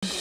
It's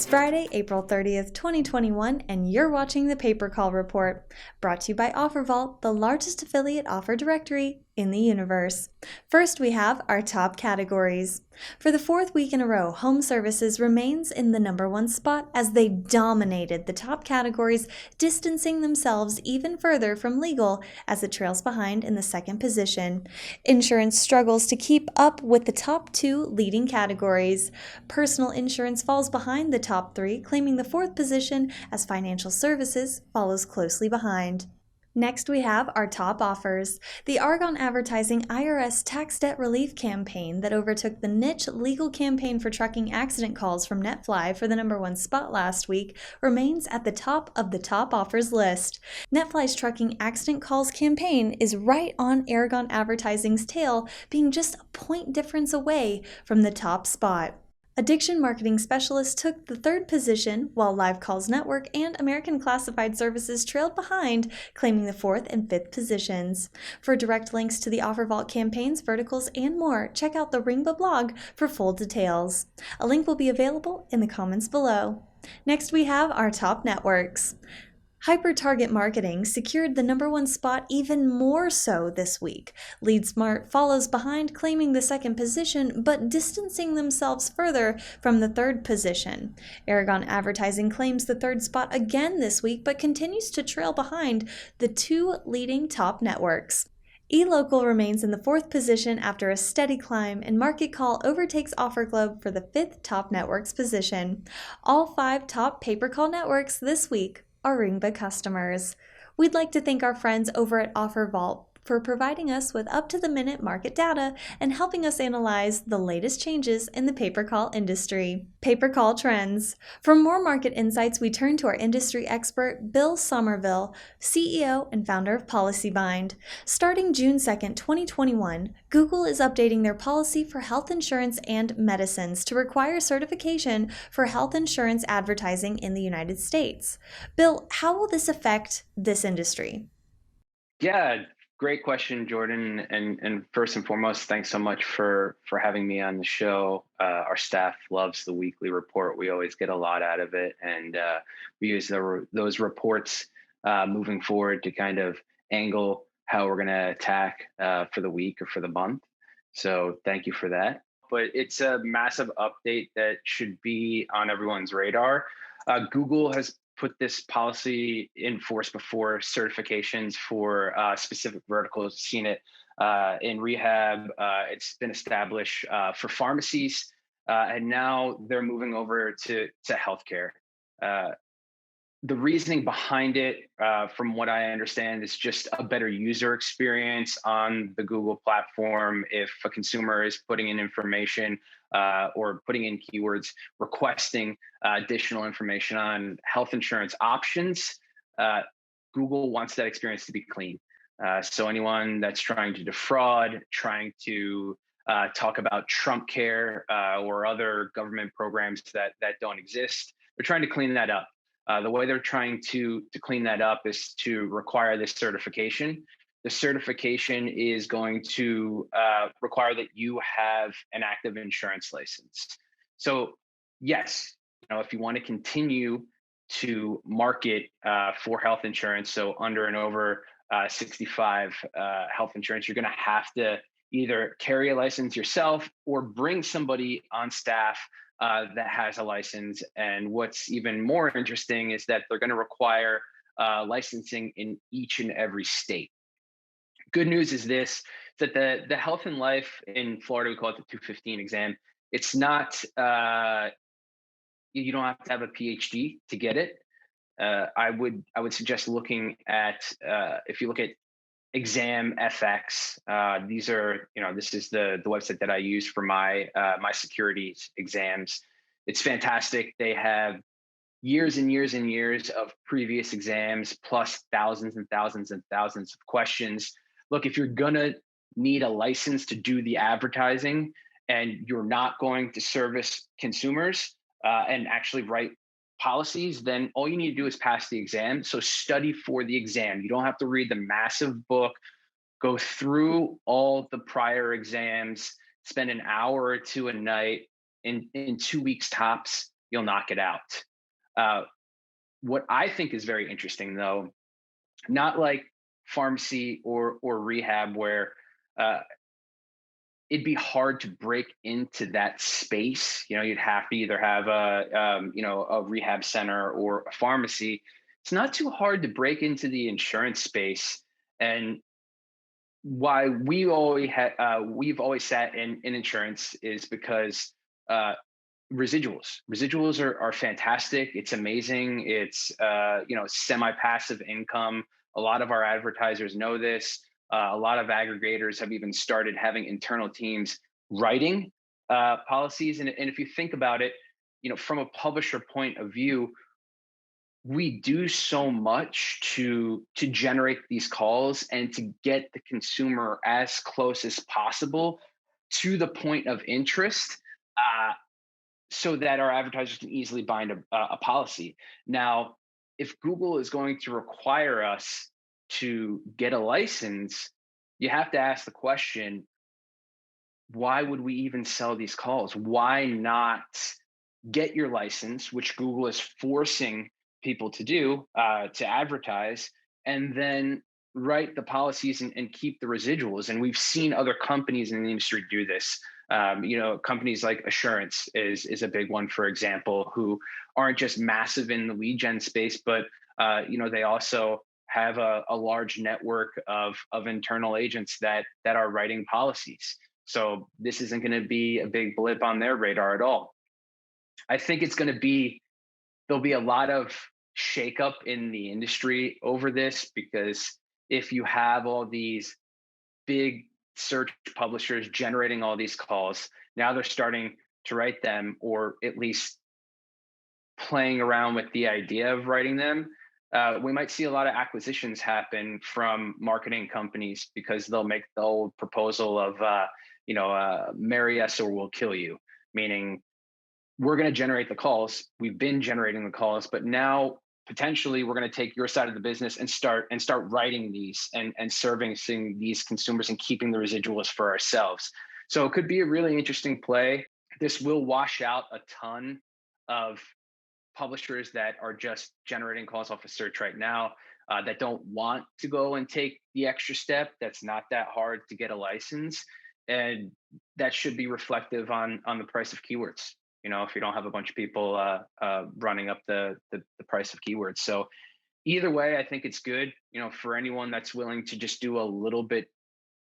Friday, April 30th, 2021, and you're watching the Paper Call Report, brought to you by OfferVault, the largest affiliate offer directory in the universe. First, we have our top categories. For the fourth week in a row, home services remains in the #1 spot as they dominated the top categories, distancing themselves even further from legal as it trails behind in the second position. Insurance struggles to keep up with the top two leading categories. Personal insurance falls behind the top three, claiming the fourth position as financial services follows closely behind. Next, we have our top offers. The Argonne Advertising IRS tax debt relief campaign that overtook the niche legal campaign for trucking accident calls from NetFly for the #1 spot last week remains at the top of the top offers list. NetFly's trucking accident calls campaign is right on Argonne Advertising's tail, being just a point difference away from the top spot. Addiction Marketing Specialist took the third position, while Live Calls Network and American Classified Services trailed behind, claiming the fourth and fifth positions. For direct links to the OfferVault campaigns, verticals, and more, check out the Ringba blog for full details. A link will be available in the comments below. Next, we have our top networks. Hyper-target marketing secured the #1 spot even more so this week. LeadSmart follows behind, claiming the second position, but distancing themselves further from the third position. Aragon Advertising claims the third spot again this week, but continues to trail behind the two leading top networks. eLocal remains in the fourth position after a steady climb, and Market Call overtakes OfferGlobe for the fifth top network's position. All 5 top pay-per-call networks this week are Ringba customers. We'd like to thank our friends over at OfferVault for providing us with up-to-the-minute market data and helping us analyze the latest changes in the pay-per-call industry. Pay-per-call trends. For more market insights, we turn to our industry expert, Bill Somerville, CEO and founder of PolicyBind. Starting June 2nd, 2021, Google is updating their policy for health insurance and medicines to require certification for health insurance advertising in the United States. Bill, how will this affect this industry? Yeah, great question, Jordan. And first and foremost, thanks so much for having me on the show. Our staff loves the weekly report. We always get a lot out of it, and we use those reports moving forward to kind of angle how we're going to attack for the week or for the month. So thank you for that. But it's a massive update that should be on everyone's radar. Google has put this policy in force before. Certifications for specific verticals, seen it in rehab. It's been established for pharmacies, and now they're moving over to healthcare. The reasoning behind it, from what I understand, is just a better user experience on the Google platform. If a consumer is putting in information or putting in keywords, requesting additional information on health insurance options, Google wants that experience to be clean. So anyone that's trying to defraud, trying to talk about Trump Care or other government programs that don't exist, they're trying to clean that up. The way they're trying to clean that up is to require this certification. The certification is going to require that you have an active insurance license. So yes, if you want to continue to market for health insurance, so under and over 65 health insurance, you're going to have to either carry a license yourself or bring somebody on staff that has a license. And what's even more interesting is that they're going to require licensing in each and every state. Good news is this, that the health and life in Florida, we call it the 215 exam. It's not, you don't have to have a PhD to get it. I would suggest looking at, if you look at Exam FX, these are, this is the website that I use for my securities exams. It's fantastic. They have years and years and years of previous exams, plus thousands and thousands and thousands of questions. Look, if you're gonna need a license to do the advertising and you're not going to service consumers and actually write policies, then all you need to do is pass the exam. So study for the exam. You don't have to read the massive book. Go through all the prior exams, spend an hour or two a night. In 2 weeks tops, you'll knock it out. What I think is very interesting, though, not like pharmacy or rehab, where uh, it'd be hard to break into that space. You'd have to either have a rehab center or a pharmacy. It's not too hard to break into the insurance space. And why we've always sat in insurance is because residuals are fantastic. It's amazing. It's semi-passive income. A lot of our advertisers know this. A lot of aggregators have even started having internal teams writing policies. And if you think about it, from a publisher point of view, we do so much to generate these calls and to get the consumer as close as possible to the point of interest, so that our advertisers can easily bind a policy. Now, if Google is going to require us to get a license, you have to ask the question, why would we even sell these calls? Why not get your license, which Google is forcing people to do, to advertise, and then write the policies and keep the residuals? And we've seen other companies in the industry do this. Companies like Assurance is a big one, for example, who aren't just massive in the lead gen space, but they also have a large network of internal agents that are writing policies. So this isn't going to be a big blip on their radar at all. I think there'll be a lot of shakeup in the industry over this, because if you have all these big search publishers generating all these calls, now they're starting to write them, or at least playing around with the idea of writing them. We might see a lot of acquisitions happen from marketing companies, because they'll make the old proposal of, marry us or we'll kill you, meaning we're going to generate the calls. We've been generating the calls, but now potentially we're going to take your side of the business and start writing these and servicing these consumers and keeping the residuals for ourselves. So it could be a really interesting play. This will wash out a ton of publishers that are just generating calls off of search right now, that don't want to go and take the extra step. That's not that hard to get a license, and that should be reflective on the price of keywords. If you don't have a bunch of people running up the price of keywords. So either way, I think it's good, for anyone that's willing to just do a little bit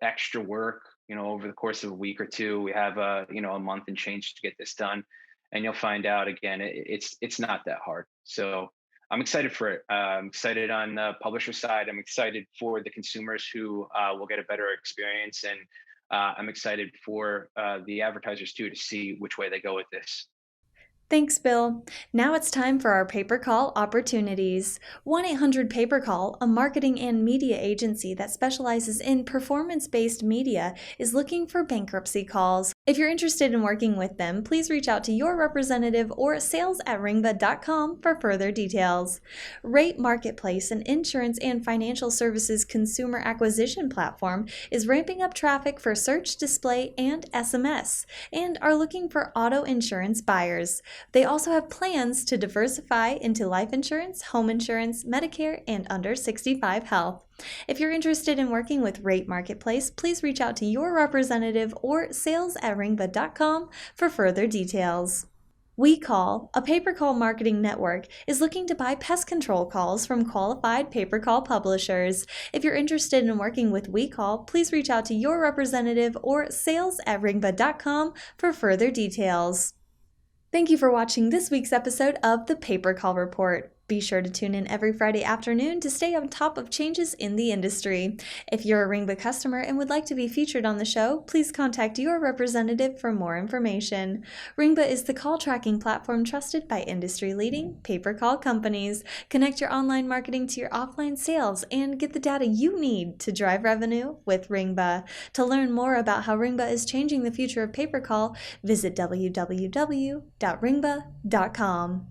extra work, over the course of a week or two. We have a month and change to get this done, and you'll find out, again, it's not that hard. So I'm excited for it. I'm excited on the publisher side. I'm excited for the consumers who will get a better experience, and I'm excited for the advertisers too, to see which way they go with this. Thanks, Bill. Now it's time for our paper call opportunities. 1-800-PAPER-CALL, a marketing and media agency that specializes in performance-based media, is looking for bankruptcy calls. If you're interested in working with them, please reach out to your representative or sales@ringba.com for further details. Rate Marketplace, an insurance and financial services consumer acquisition platform, is ramping up traffic for search, display, and SMS, and are looking for auto insurance buyers. They also have plans to diversify into life insurance, home insurance, Medicare, and under 65 health. If you're interested in working with Rate Marketplace, please reach out to your representative or sales@ringba.com for further details. WeCall, a pay-per-call marketing network, is looking to buy pest control calls from qualified pay-per-call publishers. If you're interested in working with WeCall, please reach out to your representative or sales@ringba.com for further details. Thank you for watching this week's episode of the Paper Call Report. Be sure to tune in every Friday afternoon to stay on top of changes in the industry. If you're a Ringba customer and would like to be featured on the show, please contact your representative for more information. Ringba is the call tracking platform trusted by industry-leading paper call companies. Connect your online marketing to your offline sales and get the data you need to drive revenue with Ringba. To learn more about how Ringba is changing the future of paper call, visit www.ringba.com.